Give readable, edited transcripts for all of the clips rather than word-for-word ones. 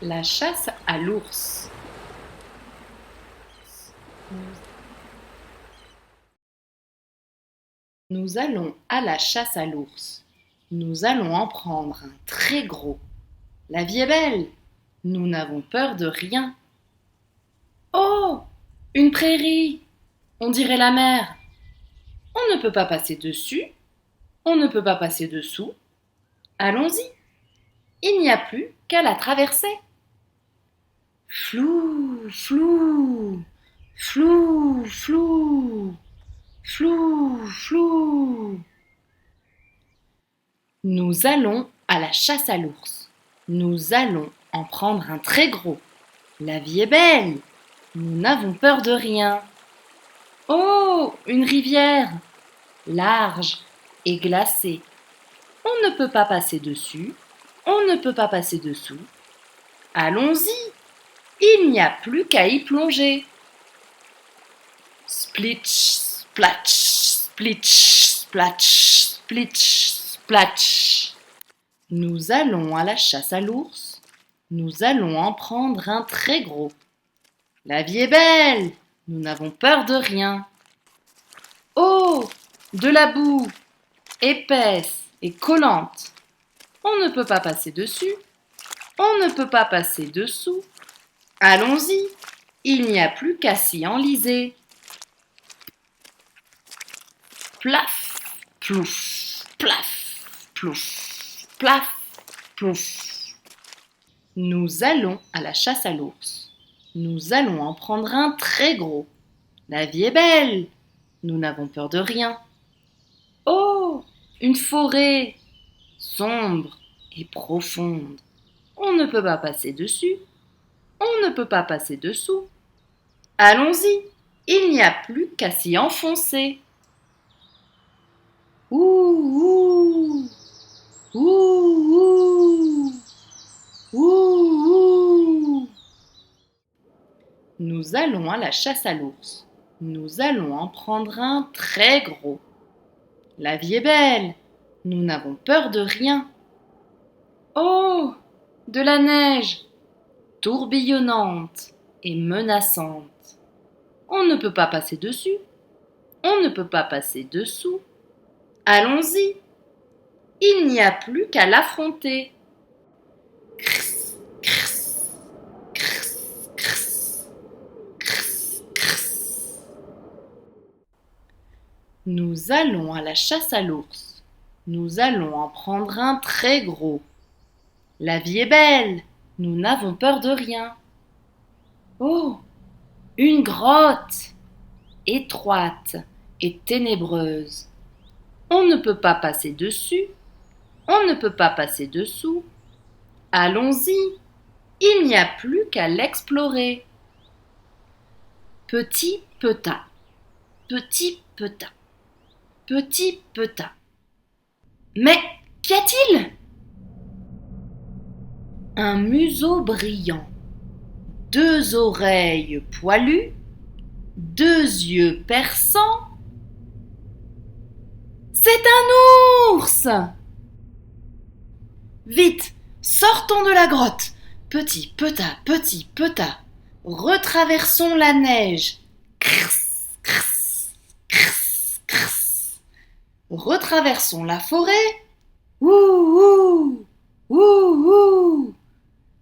La chasse à l'ours. Nous allons à la chasse à l'ours. Nous allons en prendre un très gros. La vie est belle. Nous n'avons peur de rien. Oh, une prairie. On dirait la mer. On ne peut pas passer dessus. On ne peut pas passer dessous. Allons-y. Il n'y a plus qu'à la traverser. Flou, flou, flou, flou, flou, flou. Nous allons à la chasse à l'ours. Nous allons en prendre un très gros. La vie est belle. Nous n'avons peur de rien. Oh, une rivière, large et glacée. On ne peut pas passer dessus. On ne peut pas passer dessous. Allons-y. Il n'y a plus qu'à y plonger. Splitch, splatch, splitch, splatch, splitch, splatch. Nous allons à la chasse à l'ours. Nous allons en prendre un très gros. La vie est belle. Nous n'avons peur de rien. Oh, de la boue, épaisse et collante. On ne peut pas passer dessus. On ne peut pas passer dessous. Allons-y. Il n'y a plus qu'à s'y enliser. Plaf, plouf, plaf, plouf, plaf, plouf. Nous allons à la chasse à l'ours. Nous allons en prendre un très gros. La vie est belle. Nous n'avons peur de rien. Oh, une forêt sombre et profonde. On ne peut pas passer dessus. On ne peut pas passer dessous. Allons-y. Il n'y a plus qu'à s'y enfoncer. Ouh, ouh, ouh, ouh, ouh, ouh. Nous allons à la chasse à l'ours. Nous allons en prendre un très gros. La vie est belle. Nous n'avons peur de rien. Oh, de la neige, tourbillonnante et menaçante. On ne peut pas passer dessus. On ne peut pas passer dessous. Allons-y. Il n'y a plus qu'à l'affronter. Crss, crss, crss, crss, crss, crss. Nous allons à la chasse à l'ours. Nous allons en prendre un très gros. La vie est belle. Nous n'avons peur de rien. Oh, une grotte, étroite et ténébreuse. On ne peut pas passer dessus. On ne peut pas passer dessous. Allons-y. Il n'y a plus qu'à l'explorer. Petit petat, petit petat, petit petat. Mais qu'y a-t-il? Un museau brillant, deux oreilles poilues, deux yeux perçants. C'est un ours! Vite, sortons de la grotte. Petit petat, retraversons la neige. Crss, crss, crss, crss. Retraversons la forêt. Ouh, ouh, ouh, ouh.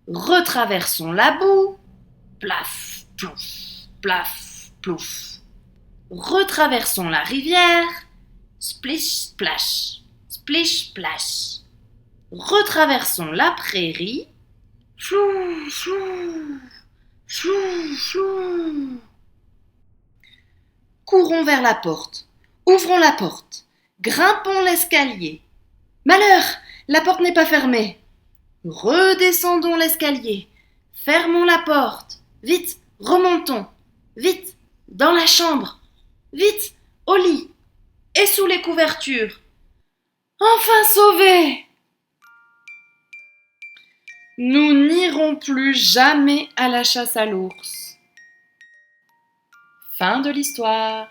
Retraversons la boue. Plaf, plouf, plaf, plouf. Retraversons la rivière. Splish, splash, splish, splash. Retraversons la prairie. Flou, flou, flou, flou. Courons vers la porte. Ouvrons la porte. Grimpons l'escalier. Malheur, la porte n'est pas fermée. Redescendons l'escalier. Fermons la porte. Vite, remontons. Vite, dans la chambre. Vite, au lit. Et sous les couvertures. Enfin sauvés! Nous n'irons plus jamais à la chasse à l'ours. Fin de l'histoire.